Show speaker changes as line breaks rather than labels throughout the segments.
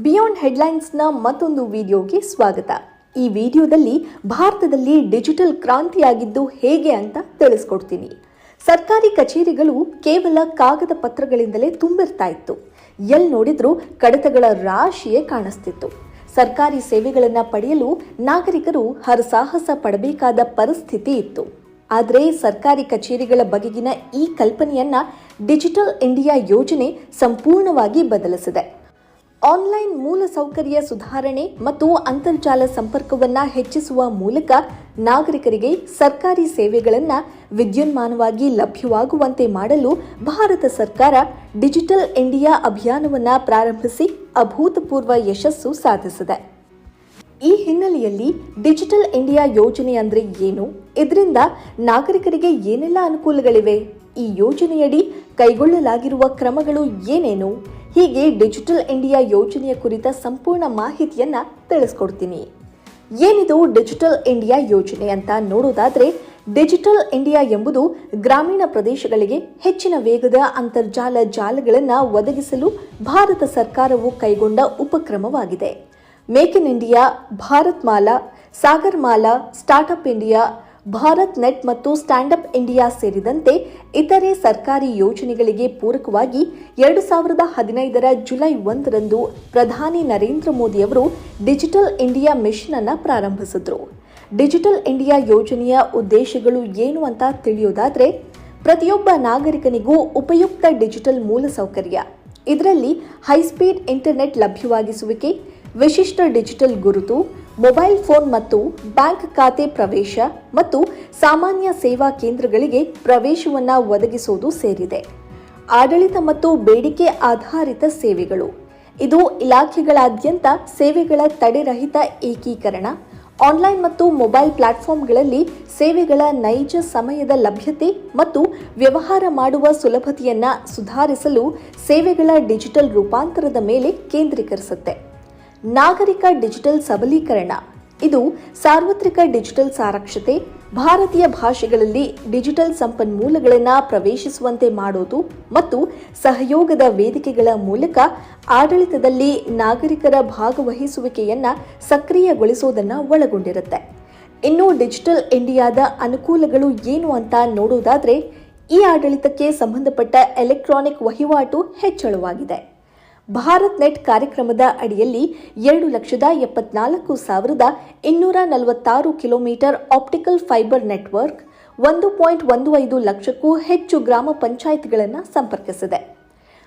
Beyond ಹೆಡ್ಲೈನ್ಸ್ನ ಮತ್ತೊಂದು ವಿಡಿಯೋಗೆ ಸ್ವಾಗತ. ಈ ವಿಡಿಯೋದಲ್ಲಿ ಭಾರತದಲ್ಲಿ ಡಿಜಿಟಲ್ ಕ್ರಾಂತಿಯಾಗಿದ್ದು ಹೇಗೆ ಅಂತ ತಿಳಿಸ್ಕೊಡ್ತೀನಿ. ಸರ್ಕಾರಿ ಕಚೇರಿಗಳು ಕೇವಲ ಕಾಗದ ಪತ್ರಗಳಿಂದಲೇ ತುಂಬಿರ್ತಾ ಇತ್ತು. ಎಲ್ಲಿ ನೋಡಿದ್ರೂ ಕಡತಗಳ ರಾಶಿಯೇ ಕಾಣಿಸ್ತಿತ್ತು. ಸರ್ಕಾರಿ ಸೇವೆಗಳನ್ನು ಪಡೆಯಲು ನಾಗರಿಕರು ಹರಸಾಹಸ ಪಡಬೇಕಾದ ಪರಿಸ್ಥಿತಿ ಇತ್ತು. ಆದರೆ ಸರ್ಕಾರಿ ಕಚೇರಿಗಳ ಬಗೆಗಿನ ಈ ಕಲ್ಪನೆಯನ್ನ ಡಿಜಿಟಲ್ ಇಂಡಿಯಾ ಯೋಜನೆ ಸಂಪೂರ್ಣವಾಗಿ ಬದಲಿಸಿದೆ. ಆನ್ಲೈನ್ ಮೂಲಸೌಕರ್ಯ ಸುಧಾರಣೆ ಮತ್ತು ಅಂತರ್ಜಾಲ ಸಂಪರ್ಕವನ್ನು ಹೆಚ್ಚಿಸುವ ಮೂಲಕ ನಾಗರಿಕರಿಗೆ ಸರ್ಕಾರಿ ಸೇವೆಗಳನ್ನು ವಿದ್ಯುನ್ಮಾನವಾಗಿ ಲಭ್ಯವಾಗುವಂತೆ ಮಾಡಲು ಭಾರತ ಸರ್ಕಾರ ಡಿಜಿಟಲ್ ಇಂಡಿಯಾ ಅಭಿಯಾನವನ್ನು ಪ್ರಾರಂಭಿಸಿ ಅಭೂತಪೂರ್ವ ಯಶಸ್ಸು ಸಾಧಿಸಿದೆ. ಈ ಹಿನ್ನೆಲೆಯಲ್ಲಿ ಡಿಜಿಟಲ್ ಇಂಡಿಯಾ ಯೋಜನೆ ಅಂದರೆ ಏನು? ಇದರಿಂದ ನಾಗರಿಕರಿಗೆ ಏನೆಲ್ಲ ಅನುಕೂಲಗಳಿವೆ? ಈ ಯೋಜನೆಯಡಿ ಕೈಗೊಳ್ಳಲಾಗಿರುವ ಕ್ರಮಗಳು ಏನೇನು? ಹೀಗೆ ಡಿಜಿಟಲ್ ಇಂಡಿಯಾ ಯೋಜನೆಯ ಕುರಿತ ಸಂಪೂರ್ಣ ಮಾಹಿತಿಯನ್ನ ತಿಳಿಸ್ಕೊಡ್ತೀನಿ. ಏನಿದು ಡಿಜಿಟಲ್ ಇಂಡಿಯಾ ಯೋಜನೆ ಅಂತ ನೋಡೋದಾದ್ರೆ, ಡಿಜಿಟಲ್ ಇಂಡಿಯಾ ಎಂಬುದು ಗ್ರಾಮೀಣ ಪ್ರದೇಶಗಳಿಗೆ ಹೆಚ್ಚಿನ ವೇಗದ ಅಂತರ್ಜಾಲ ಜಾಲಗಳನ್ನು ಒದಗಿಸಲು ಭಾರತ ಸರ್ಕಾರವು ಕೈಗೊಂಡ ಉಪಕ್ರಮವಾಗಿದೆ. Make in India, Bharat Mala, Sagar Mala, startup India, Bharat net ಮತ್ತು ಸ್ಟ್ಯಾಂಡಪ್ ಇಂಡಿಯಾ ಸೇರಿದಂತೆ ಇತರೆ ಸರ್ಕಾರಿ ಯೋಜನೆಗಳಿಗೆ ಪೂರಕವಾಗಿ 2015 ಜುಲೈ 1 ಪ್ರಧಾನಿ ನರೇಂದ್ರ ಮೋದಿ ಅವರು ಡಿಜಿಟಲ್ ಇಂಡಿಯಾ ಮಿಷನ್ ಅನ್ನು ಪ್ರಾರಂಭಿಸಿದ್ರು. ಡಿಜಿಟಲ್ ಇಂಡಿಯಾ ಯೋಜನೆಯ ಉದ್ದೇಶಗಳು ಏನು ಅಂತ ತಿಳಿಯೋದಾದ್ರೆ, ಪ್ರತಿಯೊಬ್ಬ ನಾಗರಿಕನಿಗೂ ಉಪಯುಕ್ತ ಡಿಜಿಟಲ್ ಮೂಲಸೌಕರ್ಯ, ಇದರಲ್ಲಿ ಹೈಸ್ಪೀಡ್ ಇಂಟರ್ನೆಟ್ ಲಭ್ಯವಾಗಿಸುವಿಕೆ, ವಿಶಿಷ್ಟ ಡಿಜಿಟಲ್ ಗುರುತು, ಮೊಬೈಲ್ ಫೋನ್ ಮತ್ತು ಬ್ಯಾಂಕ್ ಖಾತೆ ಪ್ರವೇಶ ಮತ್ತು ಸಾಮಾನ್ಯ ಸೇವಾ ಕೇಂದ್ರಗಳಿಗೆ ಪ್ರವೇಶವನ್ನು ಒದಗಿಸುವುದು ಸೇರಿದೆ. ಆಡಳಿತ ಮತ್ತು ಬೇಡಿಕೆ ಆಧಾರಿತ ಸೇವೆಗಳು, ಇದು ಇಲಾಖೆಗಳಾದ್ಯಂತ ಸೇವೆಗಳ ತಡೆರಹಿತ ಏಕೀಕರಣ, ಆನ್ಲೈನ್ ಮತ್ತು ಮೊಬೈಲ್ ಪ್ಲಾಟ್ಫಾರ್ಮ್ಗಳಲ್ಲಿ ಸೇವೆಗಳ ನೈಜ ಸಮಯದ ಲಭ್ಯತೆ ಮತ್ತು ವ್ಯವಹಾರ ಮಾಡುವ ಸುಲಭತೆಯನ್ನು ಸುಧಾರಿಸಲು ಸೇವೆಗಳ ಡಿಜಿಟಲ್ ರೂಪಾಂತರದ ಮೇಲೆ ಕೇಂದ್ರೀಕರಿಸುತ್ತೆ. ನಾಗರಿಕ ಡಿಜಿಟಲ್ ಸಬಲೀಕರಣ, ಇದು ಸಾರ್ವತ್ರಿಕ ಡಿಜಿಟಲ್ ಸಾಕ್ಷರತೆ, ಭಾರತೀಯ ಭಾಷೆಗಳಲ್ಲಿ ಡಿಜಿಟಲ್ ಸಂಪನ್ಮೂಲಗಳನ್ನು ಪ್ರವೇಶಿಸುವಂತೆ ಮಾಡೋದು ಮತ್ತು ಸಹಯೋಗದ ವೇದಿಕೆಗಳ ಮೂಲಕ ಆಡಳಿತದಲ್ಲಿ ನಾಗರಿಕರ ಭಾಗವಹಿಸುವಿಕೆಯನ್ನು ಸಕ್ರಿಯಗೊಳಿಸುವುದನ್ನು ಒಳಗೊಂಡಿರುತ್ತೆ. ಇನ್ನು ಡಿಜಿಟಲ್ ಇಂಡಿಯಾದ ಅನುಕೂಲಗಳು ಏನು ಅಂತ ನೋಡೋದಾದ್ರೆ, ಈ ಆಡಳಿತಕ್ಕೆ ಸಂಬಂಧಪಟ್ಟ ಎಲೆಕ್ಟ್ರಾನಿಕ್ ವಹಿವಾಟು ಹೆಚ್ಚಳವಾಗಿದೆ. ಭಾರತ್ ನೆಟ್ ಕಾರ್ಯಕ್ರಮದ ಅಡಿಯಲ್ಲಿ 2,74,246 ಕಿಲೋಮೀಟರ್ ಆಪ್ಟಿಕಲ್ ಫೈಬರ್ ನೆಟ್ವರ್ಕ್ 1.15 ಲಕ್ಷಕ್ಕೂ ಹೆಚ್ಚು ಗ್ರಾಮ ಪಂಚಾಯತ್ಗಳನ್ನು ಸಂಪರ್ಕಿಸಿದೆ.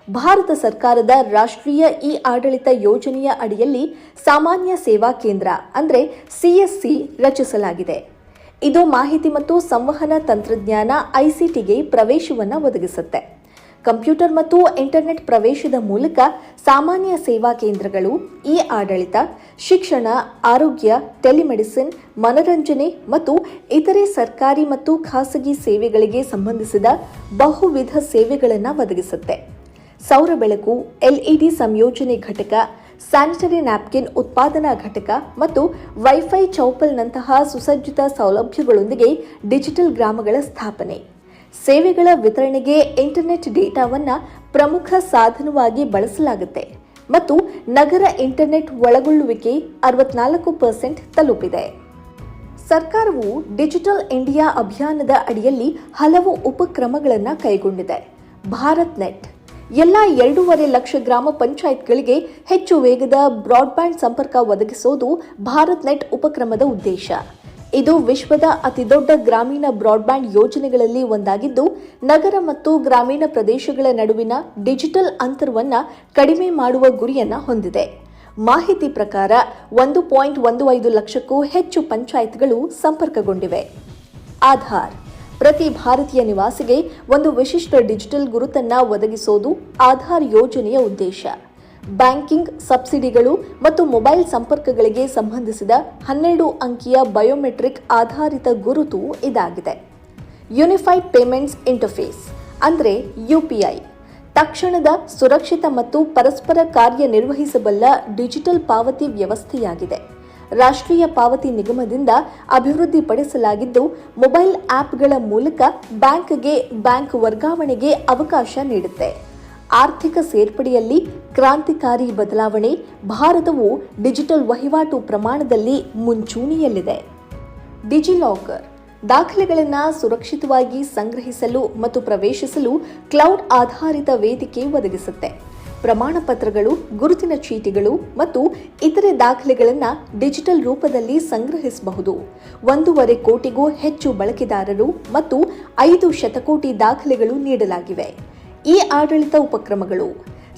ಭಾರತ ಸರ್ಕಾರದ ರಾಷ್ಟ್ರೀಯ ಇ ಆಡಳಿತ ಯೋಜನೆಯ ಅಡಿಯಲ್ಲಿ ಸಾಮಾನ್ಯ ಸೇವಾ ಕೇಂದ್ರ ಅಂದರೆ ಸಿಎಸ್ಸಿ ರಚಿಸಲಾಗಿದೆ. ಇದು ಮಾಹಿತಿ ಮತ್ತು ಸಂವಹನ ತಂತ್ರಜ್ಞಾನ ಐಸಿಟಿಗೆ ಪ್ರವೇಶವನ್ನು ಒದಗಿಸುತ್ತೆ. ಕಂಪ್ಯೂಟರ್ ಮತ್ತು ಇಂಟರ್ನೆಟ್ ಪ್ರವೇಶದ ಮೂಲಕ ಸಾಮಾನ್ಯ ಸೇವಾ ಕೇಂದ್ರಗಳು, ಇ ಆಡಳಿತ, ಶಿಕ್ಷಣ, ಆರೋಗ್ಯ, ಟೆಲಿಮೆಡಿಸಿನ್, ಮನರಂಜನೆ ಮತ್ತು ಇತರೆ ಸರ್ಕಾರಿ ಮತ್ತು ಖಾಸಗಿ ಸೇವೆಗಳಿಗೆ ಸಂಬಂಧಿಸಿದ ಬಹುವಿಧ ಸೇವೆಗಳನ್ನು ಒದಗಿಸುತ್ತೆ. ಸೌರ ಬೆಳಕು, ಎಲ್ಇಡಿ ಸಂಯೋಜನೆ ಘಟಕ, ಸ್ಯಾನಿಟರಿ ನ್ಯಾಪ್ಕಿನ್ ಉತ್ಪಾದನಾ ಘಟಕ ಮತ್ತು ವೈಫೈ ಚೌಪಲ್ನಂತಹ ಸುಸಜ್ಜಿತ ಸೌಲಭ್ಯಗಳೊಂದಿಗೆ ಡಿಜಿಟಲ್ ಗ್ರಾಮಗಳ ಸ್ಥಾಪನೆ. ಸೇವೆಗಳ ವಿತರಣೆಗೆ ಇಂಟರ್ನೆಟ್ ಡೇಟಾವನ್ನು ಪ್ರಮುಖ ಸಾಧನವಾಗಿ ಬಳಸಲಾಗುತ್ತೆ ಮತ್ತು ನಗರ ಇಂಟರ್ನೆಟ್ ಒಳಗೊಳ್ಳುವಿಕೆ 64% ತಲುಪಿದೆ. ಸರ್ಕಾರವು ಡಿಜಿಟಲ್ ಇಂಡಿಯಾ ಅಭಿಯಾನದ ಅಡಿಯಲ್ಲಿ ಹಲವು ಉಪಕ್ರಮಗಳನ್ನು ಕೈಗೊಂಡಿದೆ. ಭಾರತ್ ನೆಟ್, ಎಲ್ಲ 2.5 ಲಕ್ಷ ಗ್ರಾಮ ಪಂಚಾಯತ್ಗಳಿಗೆ ಹೆಚ್ಚು ವೇಗದ ಬ್ರಾಡ್ಬ್ಯಾಂಡ್ ಸಂಪರ್ಕ ಒದಗಿಸುವುದು ಭಾರತ್ ನೆಟ್ ಉಪಕ್ರಮದ ಉದ್ದೇಶ. ಇದು ವಿಶ್ವದ ಅತಿದೊಡ್ಡ ಗ್ರಾಮೀಣ ಬ್ರಾಡ್ಬ್ಯಾಂಡ್ ಯೋಜನೆಗಳಲ್ಲಿ ಒಂದಾಗಿದ್ದು, ನಗರ ಮತ್ತು ಗ್ರಾಮೀಣ ಪ್ರದೇಶಗಳ ನಡುವಿನ ಡಿಜಿಟಲ್ ಅಂತರವನ್ನು ಕಡಿಮೆ ಮಾಡುವ ಗುರಿಯನ್ನು ಹೊಂದಿದೆ. ಮಾಹಿತಿ ಪ್ರಕಾರ 1.15 ಲಕ್ಷಕ್ಕೂ ಹೆಚ್ಚು ಪಂಚಾಯತ್ಗಳು ಸಂಪರ್ಕಗೊಂಡಿವೆ. ಆಧಾರ್, ಪ್ರತಿ ಭಾರತೀಯ ನಿವಾಸಿಗೆ ಒಂದು ವಿಶಿಷ್ಟ ಡಿಜಿಟಲ್ ಗುರುತನ್ನು ಒದಗಿಸುವುದು ಆಧಾರ್ ಯೋಜನೆಯ ಉದ್ದೇಶ. ಬ್ಯಾಂಕಿಂಗ್, ಸಬ್ಸಿಡಿಗಳು ಮತ್ತು ಮೊಬೈಲ್ ಸಂಪರ್ಕಗಳಿಗೆ ಸಂಬಂಧಿಸಿದ 12 ಅಂಕಿಯ ಬಯೋಮೆಟ್ರಿಕ್ ಆಧಾರಿತ ಗುರುತು ಇದಾಗಿದೆ. ಯೂನಿಫೈಡ್ ಪೇಮೆಂಟ್ಸ್ ಇಂಟರ್ಫೇಸ್ ಅಂದರೆ ಯುಪಿಐ, ತಕ್ಷಣದ, ಸುರಕ್ಷಿತ ಮತ್ತು ಪರಸ್ಪರ ಕಾರ್ಯನಿರ್ವಹಿಸಬಲ್ಲ ಡಿಜಿಟಲ್ ಪಾವತಿ ವ್ಯವಸ್ಥೆಯಾಗಿದೆ. ರಾಷ್ಟ್ರೀಯ ಪಾವತಿ ನಿಗಮದಿಂದ ಅಭಿವೃದ್ಧಿಪಡಿಸಲಾಗಿದ್ದು, ಮೊಬೈಲ್ ಆಪ್ಗಳ ಮೂಲಕ ಬ್ಯಾಂಕ್ಗೆ ಬ್ಯಾಂಕ್ ವರ್ಗಾವಣೆಗೆ ಅವಕಾಶ ನೀಡುತ್ತೆ. ಆರ್ಥಿಕ ಸೇರ್ಪಡೆಯಲ್ಲಿ ಕ್ರಾಂತಿಕಾರಿ ಬದಲಾವಣೆ. ಭಾರತವು ಡಿಜಿಟಲ್ ವಹಿವಾಟು ಪ್ರಮಾಣದಲ್ಲಿ ಮುಂಚೂಣಿಯಲ್ಲಿದೆ. ಡಿಜಿಲಾಕರ್ ದಾಖಲೆಗಳನ್ನು ಸುರಕ್ಷಿತವಾಗಿ ಸಂಗ್ರಹಿಸಲು ಮತ್ತು ಪ್ರವೇಶಿಸಲು ಕ್ಲೌಡ್ ಆಧಾರಿತ ವೇದಿಕೆ ಒದಗಿಸುತ್ತೆ. ಪ್ರಮಾಣ ಪತ್ರಗಳು, ಗುರುತಿನ ಚೀಟಿಗಳು ಮತ್ತು ಇತರೆ ದಾಖಲೆಗಳನ್ನು ಡಿಜಿಟಲ್ ರೂಪದಲ್ಲಿ ಸಂಗ್ರಹಿಸಬಹುದು. 1.5 ಕೋಟಿಗೂ ಹೆಚ್ಚು ಬಳಕೆದಾರರು ಮತ್ತು 5 ಶತಕೋಟಿ ದಾಖಲೆಗಳು ನೀಡಲಾಗಿವೆ. ಈ ಆಡಳಿತ ಉಪಕ್ರಮಗಳು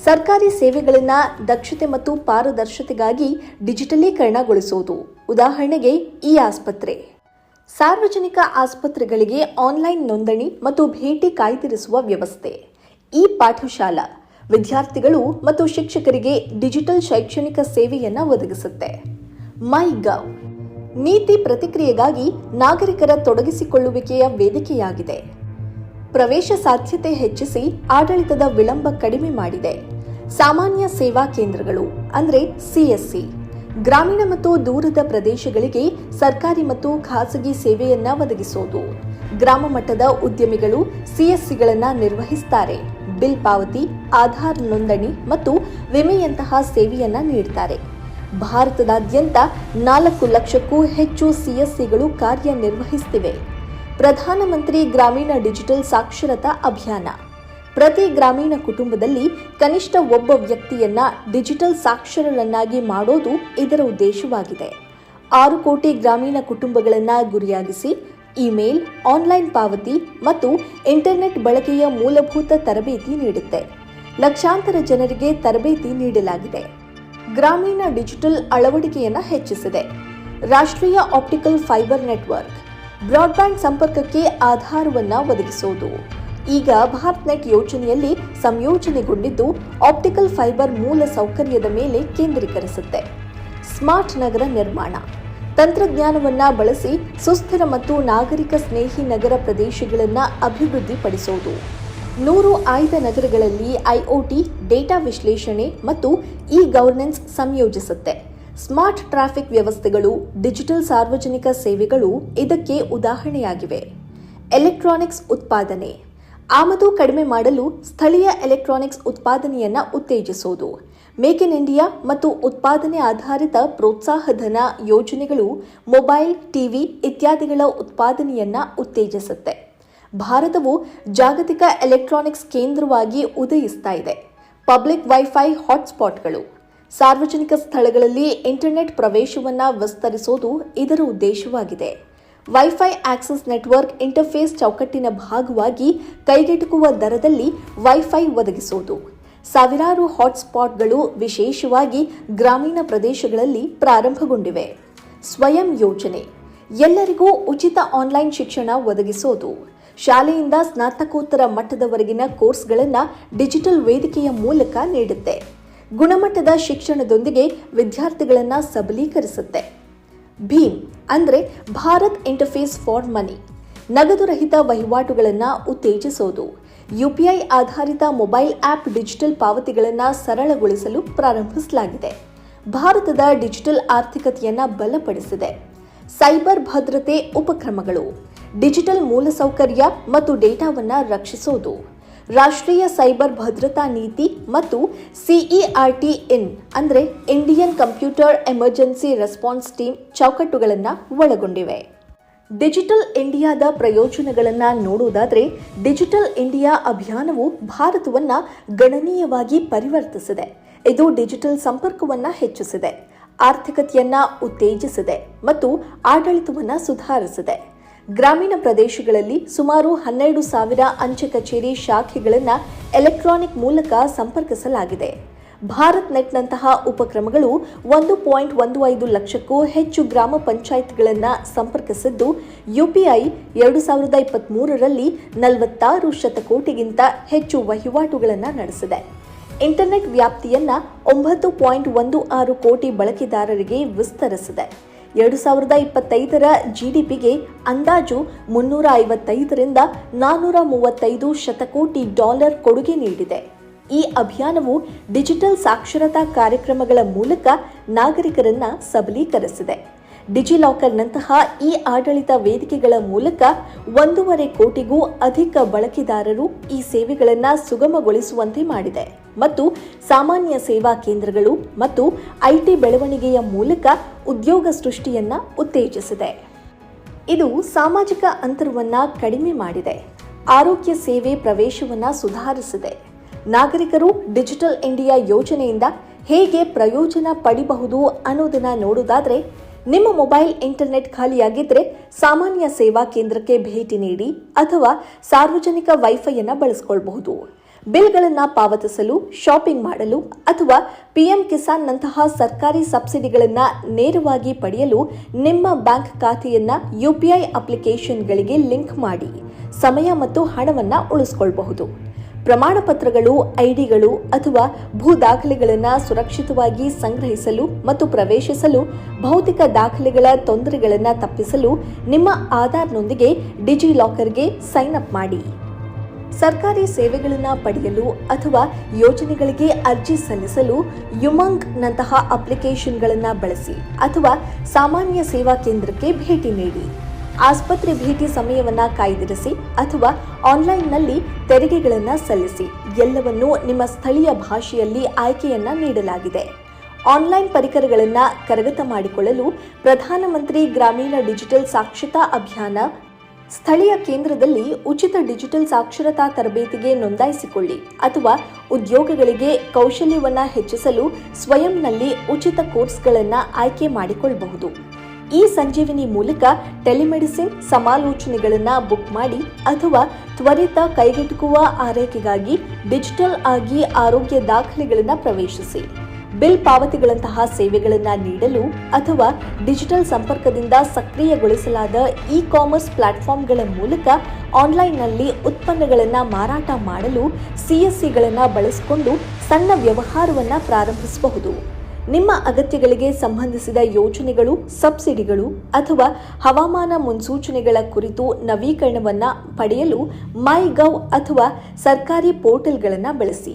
ಸರ್ಕಾರಿ ಸೇವೆಗಳನ್ನು ದಕ್ಷತೆ ಮತ್ತು ಪಾರದರ್ಶತೆಗಾಗಿ ಡಿಜಿಟಲೀಕರಣಗೊಳಿಸುವುದು. ಉದಾಹರಣೆಗೆ ಈ ಆಸ್ಪತ್ರೆ. ಸಾರ್ವಜನಿಕ ಆಸ್ಪತ್ರೆಗಳಿಗೆ ಆನ್ಲೈನ್ ನೋಂದಣಿ ಮತ್ತು ಭೇಟಿ ಕಾಯ್ದಿರಿಸುವ ವ್ಯವಸ್ಥೆ. ಈ ಪಾಠಶಾಲಾ ವಿದ್ಯಾರ್ಥಿಗಳು ಮತ್ತು ಶಿಕ್ಷಕರಿಗೆ ಡಿಜಿಟಲ್ ಶೈಕ್ಷಣಿಕ ಸೇವೆಯನ್ನು ಒದಗಿಸುತ್ತೆ. ಮೈಗವ್ ನೀತಿ ಪ್ರತಿಕ್ರಿಯೆಗಾಗಿ ನಾಗರಿಕರ ತೊಡಗಿಸಿಕೊಳ್ಳುವಿಕೆಯ ವೇದಿಕೆಯಾಗಿದೆ. ಪ್ರವೇಶ ಸಾಧ್ಯತೆ ಹೆಚ್ಚಿಸಿ ಆಡಳಿತದ ವಿಳಂಬ ಕಡಿಮೆ ಮಾಡಿದೆ. ಸಾಮಾನ್ಯ ಸೇವಾ ಕೇಂದ್ರಗಳು ಅಂದರೆ CSC ಗ್ರಾಮೀಣ ಮತ್ತು ದೂರದ ಪ್ರದೇಶಗಳಿಗೆ ಸರ್ಕಾರಿ ಮತ್ತು ಖಾಸಗಿ ಸೇವೆಯನ್ನ ಒದಗಿಸೋದು. ಗ್ರಾಮ ಮಟ್ಟದ ಉದ್ಯಮಿಗಳು CSCಗಳನ್ನು ನಿರ್ವಹಿಸುತ್ತಾರೆ. ಬಿಲ್ ಪಾವತಿ, ಆಧಾರ್ ನೋಂದಣಿ ಮತ್ತು ವಿಮೆಯಂತಹ ಸೇವೆಯನ್ನ ನೀಡುತ್ತಾರೆ. ಭಾರತದಾದ್ಯಂತ 4 ಲಕ್ಷಕ್ಕೂ ಹೆಚ್ಚು CSCಗಳು ಕಾರ್ಯನಿರ್ವಹಿಸುತ್ತಿವೆ. ಪ್ರಧಾನಮಂತ್ರಿ ಗ್ರಾಮೀಣ ಡಿಜಿಟಲ್ ಸಾಕ್ಷರತಾ ಅಭಿಯಾನ. ಪ್ರತಿ ಗ್ರಾಮೀಣ ಕುಟುಂಬದಲ್ಲಿ ಕನಿಷ್ಠ ಒಬ್ಬ ವ್ಯಕ್ತಿಯನ್ನ ಡಿಜಿಟಲ್ ಸಾಕ್ಷರರನ್ನಾಗಿ ಮಾಡೋದು ಇದರ ಉದ್ದೇಶವಾಗಿದೆ. 6 ಕೋಟಿ ಗ್ರಾಮೀಣ ಕುಟುಂಬಗಳನ್ನು ಗುರಿಯಾಗಿಸಿ ಇಮೇಲ್, ಆನ್ಲೈನ್ ಪಾವತಿ ಮತ್ತು ಇಂಟರ್ನೆಟ್ ಬಳಕೆಯ ಮೂಲಭೂತ ತರಬೇತಿ ನೀಡುತ್ತೆ. ಲಕ್ಷಾಂತರ ಜನರಿಗೆ ತರಬೇತಿ ನೀಡಲಾಗಿದೆ. ಗ್ರಾಮೀಣ ಡಿಜಿಟಲ್ ಅಳವಡಿಕೆಯನ್ನು ಹೆಚ್ಚಿಸಿದೆ. ರಾಷ್ಟ್ರೀಯ ಆಪ್ಟಿಕಲ್ ಫೈಬರ್ ನೆಟ್ವರ್ಕ್ ಬ್ರಾಡ್ಬ್ಯಾಂಡ್ ಸಂಪರ್ಕಕ್ಕೆ ಆಧಾರವನ್ನು ಒದಗಿಸುವುದು. ಈಗ ಭಾರತ್ನೆಟ್ ಯೋಜನೆಯಲ್ಲಿ ಸಂಯೋಜನೆಗೊಂಡಿದ್ದು ಆಪ್ಟಿಕಲ್ ಫೈಬರ್ ಮೂಲ ಸೌಕರ್ಯದ ಮೇಲೆ ಕೇಂದ್ರೀಕರಿಸುತ್ತೆ. ಸ್ಮಾರ್ಟ್ ನಗರ ನಿರ್ಮಾಣ ತಂತ್ರಜ್ಞಾನವನ್ನು ಬಳಸಿ ಸುಸ್ಥಿರ ಮತ್ತು ನಾಗರಿಕ ಸ್ನೇಹಿ ನಗರ ಪ್ರದೇಶಗಳನ್ನು ಅಭಿವೃದ್ಧಿಪಡಿಸುವುದು. 100 ಆಯ್ದ ನಗರಗಳಲ್ಲಿ IoT, ಡೇಟಾ ವಿಶ್ಲೇಷಣೆ ಮತ್ತು ಗವರ್ನೆನ್ಸ್ ಸಂಯೋಜಿಸುತ್ತೆ. ಸ್ಮಾರ್ಟ್ ಟ್ರಾಫಿಕ್ ವ್ಯವಸ್ಥೆಗಳು, ಡಿಜಿಟಲ್ ಸಾರ್ವಜನಿಕ ಸೇವೆಗಳು ಇದಕ್ಕೆ ಉದಾಹರಣೆಯಾಗಿವೆ. ಎಲೆಕ್ಟ್ರಾನಿಕ್ಸ್ ಉತ್ಪಾದನೆ ಆಮದು ಕಡಿಮೆ ಮಾಡಲು ಸ್ಥಳೀಯ ಎಲೆಕ್ಟ್ರಾನಿಕ್ಸ್ ಉತ್ಪಾದನೆಯನ್ನು ಉತ್ತೇಜಿಸುವುದು. ಮೇಕ್ ಇನ್ ಇಂಡಿಯಾ ಮತ್ತು ಉತ್ಪಾದನೆ ಆಧಾರಿತ ಪ್ರೋತ್ಸಾಹಧನ ಯೋಜನೆಗಳು ಮೊಬೈಲ್, ಟಿವಿ ಇತ್ಯಾದಿಗಳ ಉತ್ಪಾದನೆಯನ್ನು ಉತ್ತೇಜಿಸುತ್ತೆ. ಭಾರತವು ಜಾಗತಿಕ ಎಲೆಕ್ಟ್ರಾನಿಕ್ಸ್ ಕೇಂದ್ರವಾಗಿ ಉದಯಿಸ್ತಾ ಇದೆ. ಪಬ್ಲಿಕ್ ವೈಫೈ ಹಾಟ್ಸ್ಪಾಟ್ಗಳು ಸಾರ್ವಜನಿಕ ಸ್ಥಳಗಳಲ್ಲಿ ಇಂಟರ್ನೆಟ್ ಪ್ರವೇಶವನ್ನು ವಿಸ್ತರಿಸುವುದು ಇದರ ಉದ್ದೇಶವಾಗಿದೆ. ವೈಫೈ ಆಕ್ಸೆಸ್ ನೆಟ್ವರ್ಕ್ ಇಂಟರ್ಫೇಸ್ ಚೌಕಟ್ಟಿನ ಭಾಗವಾಗಿ ಕೈಗೆಟುಕುವ ದರದಲ್ಲಿ ವೈಫೈ ಒದಗಿಸುವುದು. ಸಾವಿರಾರು ಹಾಟ್ಸ್ಪಾಟ್ಗಳು ವಿಶೇಷವಾಗಿ ಗ್ರಾಮೀಣ ಪ್ರದೇಶಗಳಲ್ಲಿ ಪ್ರಾರಂಭಗೊಂಡಿವೆ. ಸ್ವಯಂ ಯೋಜನೆ ಎಲ್ಲರಿಗೂ ಉಚಿತ ಆನ್ಲೈನ್ ಶಿಕ್ಷಣ ಒದಗಿಸೋದು. ಶಾಲೆಯಿಂದ ಸ್ನಾತಕೋತ್ತರ ಮಟ್ಟದವರೆಗಿನ ಕೋರ್ಸ್ಗಳನ್ನು ಡಿಜಿಟಲ್ ವೇದಿಕೆಯ ಮೂಲಕ ನೀಡುತ್ತೆ. ಗುಣಮಟ್ಟದ ಶಿಕ್ಷಣದೊಂದಿಗೆ ವಿದ್ಯಾರ್ಥಿಗಳನ್ನು ಸಬಲೀಕರಿಸುತ್ತೆ. ಭೀಮ್ ಅಂದರೆ ಭಾರತ್ ಇಂಟರ್ಫೇಸ್ ಫಾರ್ ಮನಿ ನಗದು ರಹಿತ ವಹಿವಾಟುಗಳನ್ನು ಉತ್ತೇಜಿಸೋದು. UPI ಆಧಾರಿತ ಮೊಬೈಲ್ ಆಪ್ ಡಿಜಿಟಲ್ ಪಾವತಿಗಳನ್ನು ಸರಳಗೊಳಿಸಲು ಪ್ರಾರಂಭಿಸಲಾಗಿದೆ. ಭಾರತದ ಡಿಜಿಟಲ್ ಆರ್ಥಿಕತೆಯನ್ನು ಬಲಪಡಿಸಿದೆ. ಸೈಬರ್ ಭದ್ರತೆ ಉಪಕ್ರಮಗಳು ಡಿಜಿಟಲ್ ಮೂಲಸೌಕರ್ಯ ಮತ್ತು ಡೇಟಾವನ್ನು ರಕ್ಷಿಸೋದು. ರಾಷ್ಟ್ರೀಯ ಸೈಬರ್ ಭದ್ರತಾ ನೀತಿ ಮತ್ತು CERT-in ಅಂದರೆ Indian computer emergency response team ಚೌಕಟ್ಟುಗಳನ್ನು ಒಳಗೊಂಡಿವೆ. ಡಿಜಿಟಲ್ ಇಂಡಿಯಾದ ಪ್ರಯೋಜನಗಳನ್ನು ನೋಡುವುದಾದರೆ, ಡಿಜಿಟಲ್ ಇಂಡಿಯಾ ಅಭಿಯಾನವು ಭಾರತವನ್ನು ಗಣನೀಯವಾಗಿ ಪರಿವರ್ತಿಸಿದೆ. ಇದು ಡಿಜಿಟಲ್ ಸಂಪರ್ಕವನ್ನು ಹೆಚ್ಚಿಸಿದೆ, ಆರ್ಥಿಕತೆಯನ್ನು ಉತ್ತೇಜಿಸಿದೆ ಮತ್ತು ಆಡಳಿತವನ್ನು ಸುಧಾರಿಸಿದೆ. ಗ್ರಾಮೀಣ ಪ್ರದೇಶಗಳಲ್ಲಿ ಸುಮಾರು 12,000 ಅಂಚೆ ಕಚೇರಿ ಶಾಖೆಗಳನ್ನು ಎಲೆಕ್ಟ್ರಾನಿಕ್ ಮೂಲಕ ಸಂಪರ್ಕಿಸಲಾಗಿದೆ. ಭಾರತ್ ನೆಟ್ನಂತಹ ಉಪಕ್ರಮಗಳು 1.15 ಲಕ್ಷಕ್ಕೂ ಹೆಚ್ಚು ಗ್ರಾಮ ಪಂಚಾಯತ್ಗಳನ್ನು ಸಂಪರ್ಕಿಸಿದ್ದು, UPI 2023ರಲ್ಲಿ 46 ಶತಕೋಟಿಗಿಂತ ಹೆಚ್ಚು ವಹಿವಾಟುಗಳನ್ನು ನಡೆಸಿದೆ. ಇಂಟರ್ನೆಟ್ ವ್ಯಾಪ್ತಿಯನ್ನು 9.16 ಕೋಟಿ ಬಳಕೆದಾರರಿಗೆ ವಿಸ್ತರಿಸಿದೆ. 2025ರ GDPಗೆ ಅಂದಾಜು $355ರಿಂದ $435 ಶತಕೋಟಿ ಕೊಡುಗೆ ನೀಡಿದೆ. ಈ ಅಭಿಯಾನವು ಡಿಜಿಟಲ್ ಸಾಕ್ಷರತಾ ಕಾರ್ಯಕ್ರಮಗಳ ಮೂಲಕ ನಾಗರಿಕರನ್ನ ಸಬಲೀಕರಿಸಿದೆ. ಡಿಜಿಲಾಕರ್ನಂತಹ ಈ ಆಡಳಿತ ವೇದಿಕೆಗಳ ಮೂಲಕ 1.5 ಕೋಟಿಗೂ ಅಧಿಕ ಬಳಕೆದಾರರು ಈ ಸೇವೆಗಳನ್ನು ಸುಗಮಗೊಳಿಸುವಂತೆ ಮಾಡಿದೆ ಮತ್ತು ಸಾಮಾನ್ಯ ಸೇವಾ ಕೇಂದ್ರಗಳು ಮತ್ತು ಐಟಿ ಬೆಳವಣಿಗೆಯ ಮೂಲಕ ಉದ್ಯೋಗ ಸೃಷ್ಟಿಯನ್ನ ಉತ್ತೇಜಿಸಿದೆ. ಇದು ಸಾಮಾಜಿಕ ಅಂತರವನ್ನು ಕಡಿಮೆ ಮಾಡಿದೆ, ಆರೋಗ್ಯ ಸೇವೆ ಪ್ರವೇಶವನ್ನು ಸುಧಾರಿಸಿದೆ. ನಾಗರಿಕರು ಡಿಜಿಟಲ್ ಇಂಡಿಯಾ ಯೋಜನೆಯಿಂದ ಹೇಗೆ ಪ್ರಯೋಜನ ಪಡಿಬಹುದು ಅನ್ನೋದನ್ನ ನೋಡುವುದಾದ್ರೆ, ನಿಮ್ಮ ಮೊಬೈಲ್ ಇಂಟರ್ನೆಟ್ ಖಾಲಿಯಾಗಿದ್ದರೆ ಸಾಮಾನ್ಯ ಸೇವಾ ಕೇಂದ್ರಕ್ಕೆ ಭೇಟಿ ನೀಡಿ ಅಥವಾ ಸಾರ್ವಜನಿಕ ವೈಫೈಯನ್ನು ಬಳಸಿಕೊಳ್ಳಬಹುದು. ಬಿಲ್ಗಳನ್ನು ಪಾವತಿಸಲು, ಶಾಪಿಂಗ್ ಮಾಡಲು ಅಥವಾ ಪಿಎಂ ಕಿಸಾನ್ನಂತಹ ಸರ್ಕಾರಿ ಸಬ್ಸಿಡಿಗಳನ್ನು ನೇರವಾಗಿ ಪಡೆಯಲು ನಿಮ್ಮ ಬ್ಯಾಂಕ್ ಖಾತೆಯನ್ನು ಯುಪಿಐ ಅಪ್ಲಿಕೇಶನ್ಗಳಿಗೆ ಲಿಂಕ್ ಮಾಡಿ ಸಮಯ ಮತ್ತು ಹಣವನ್ನು ಉಳಿಸಿಕೊಳ್ಳಬಹುದು. ಪ್ರಮಾಣ ಪತ್ರಗಳು, ಐಡಿಗಳು ಅಥವಾ ಭೂ ದಾಖಲೆಗಳನ್ನು ಸುರಕ್ಷಿತವಾಗಿ ಸಂಗ್ರಹಿಸಲು ಮತ್ತು ಪ್ರವೇಶಿಸಲು, ಭೌತಿಕ ದಾಖಲೆಗಳ ತೊಂದರೆಗಳನ್ನು ತಪ್ಪಿಸಲು ನಿಮ್ಮ ಆಧಾರ್ನೊಂದಿಗೆ ಡಿಜಿಲಾಕರ್ಗೆ ಸೈನ್ ಅಪ್ ಮಾಡಿ. ಸರ್ಕಾರಿ ಸೇವೆಗಳನ್ನು ಪಡೆಯಲು ಅಥವಾ ಯೋಜನೆಗಳಿಗೆ ಅರ್ಜಿ ಸಲ್ಲಿಸಲು ಯುಮಂಗ್ನಂತಹ ಅಪ್ಲಿಕೇಶನ್ಗಳನ್ನು ಬಳಸಿ ಅಥವಾ ಸಾಮಾನ್ಯ ಸೇವಾ ಕೇಂದ್ರಕ್ಕೆ ಭೇಟಿ ನೀಡಿ. ಆಸ್ಪತ್ರೆ ಭೇಟಿ ಸಮಯವನ್ನು ಕಾಯ್ದಿರಿಸಿ ಅಥವಾ ಆನ್ಲೈನ್ನಲ್ಲಿ ತೆರಿಗೆಗಳನ್ನು ಸಲ್ಲಿಸಿ. ಎಲ್ಲವನ್ನೂ ನಿಮ್ಮ ಸ್ಥಳೀಯ ಭಾಷೆಯಲ್ಲಿ ಆಯ್ಕೆಯನ್ನ ನೀಡಲಾಗಿದೆ. ಆನ್ಲೈನ್ ಪರಿಕರಗಳನ್ನು ಕರಗತ ಮಾಡಿಕೊಳ್ಳಲು ಪ್ರಧಾನಮಂತ್ರಿ ಗ್ರಾಮೀಣ ಡಿಜಿಟಲ್ ಸಾಕ್ಷರತಾ ಅಭಿಯಾನ ಸ್ಥಳೀಯ ಕೇಂದ್ರದಲ್ಲಿ ಉಚಿತ ಡಿಜಿಟಲ್ ಸಾಕ್ಷರತಾ ತರಬೇತಿಗೆ ನೋಂದಾಯಿಸಿಕೊಳ್ಳಿ ಅಥವಾ ಉದ್ಯೋಗಗಳಿಗೆ ಕೌಶಲ್ಯವನ್ನು ಹೆಚ್ಚಿಸಲು ಸ್ವಯಂನಲ್ಲಿ ಉಚಿತ ಕೋರ್ಸ್ಗಳನ್ನು ಆಯ್ಕೆ ಮಾಡಿಕೊಳ್ಳಬಹುದು. ಈ ಸಂಜೀವಿನಿ ಮೂಲಕ ಟೆಲಿಮೆಡಿಸಿನ್ ಸಮಾಲೋಚನೆಗಳನ್ನು ಬುಕ್ ಮಾಡಿ ಅಥವಾ ತ್ವರಿತ ಕೈಗೆಟುಕುವ ಆರೈಕೆಗಾಗಿ ಡಿಜಿಟಲ್ ಆಗಿ ಆರೋಗ್ಯ ದಾಖಲೆಗಳನ್ನು ಪ್ರವೇಶಿಸಿ. ಬಿಲ್ ಪಾವತಿಗಳಂತಹ ಸೇವೆಗಳನ್ನು ನೀಡಲು ಅಥವಾ ಡಿಜಿಟಲ್ ಸಂಪರ್ಕದಿಂದ ಸಕ್ರಿಯಗೊಳಿಸಲಾದ ಇ-ಕಾಮರ್ಸ್ ಪ್ಲಾಟ್ಫಾರ್ಮ್ಗಳ ಮೂಲಕ ಆನ್ಲೈನ್ನಲ್ಲಿ ಉತ್ಪನ್ನಗಳನ್ನು ಮಾರಾಟ ಮಾಡಲು ಸಿಎಸ್ಸಿಗಳನ್ನು ಬಳಸಿಕೊಂಡು ಸಣ್ಣ ವ್ಯವಹಾರವನ್ನು ಪ್ರಾರಂಭಿಸಬಹುದು. ನಿಮ್ಮ ಅಗತ್ಯಗಳಿಗೆ ಸಂಬಂಧಿಸಿದ ಯೋಜನೆಗಳು, ಸಬ್ಸಿಡಿಗಳು ಅಥವಾ ಹವಾಮಾನ ಮುನ್ಸೂಚನೆಗಳ ಕುರಿತು ನವೀಕರಣವನ್ನು ಪಡೆಯಲು ಮೈಗವ್ ಅಥವಾ ಸರ್ಕಾರಿ ಪೋರ್ಟಲ್ಗಳನ್ನು ಬಳಸಿ.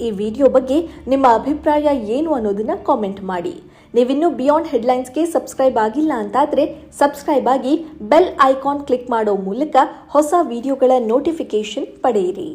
ಈ ವಿಡಿಯೋ ಬಗ್ಗೆ ನಿಮ್ಮ ಅಭಿಪ್ರಾಯ ಏನು ಅನ್ನೋದನ್ನ ಕಾಮೆಂಟ್ ಮಾಡಿ. ನೀವಿನ್ನೂ ಬಿಯಾಂಡ್ ಹೆಡ್ಲೈನ್ಸ್ಗೆ ಸಬ್ಸ್ಕ್ರೈಬ್ ಆಗಿಲ್ಲ ಅಂತಾದರೆ ಸಬ್ಸ್ಕ್ರೈಬ್ ಆಗಿ ಬೆಲ್ ಐಕಾನ್ ಕ್ಲಿಕ್ ಮಾಡೋ ಮೂಲಕ ಹೊಸ ವಿಡಿಯೋಗಳ ನೋಟಿಫಿಕೇಶನ್ ಪಡೆಯಿರಿ.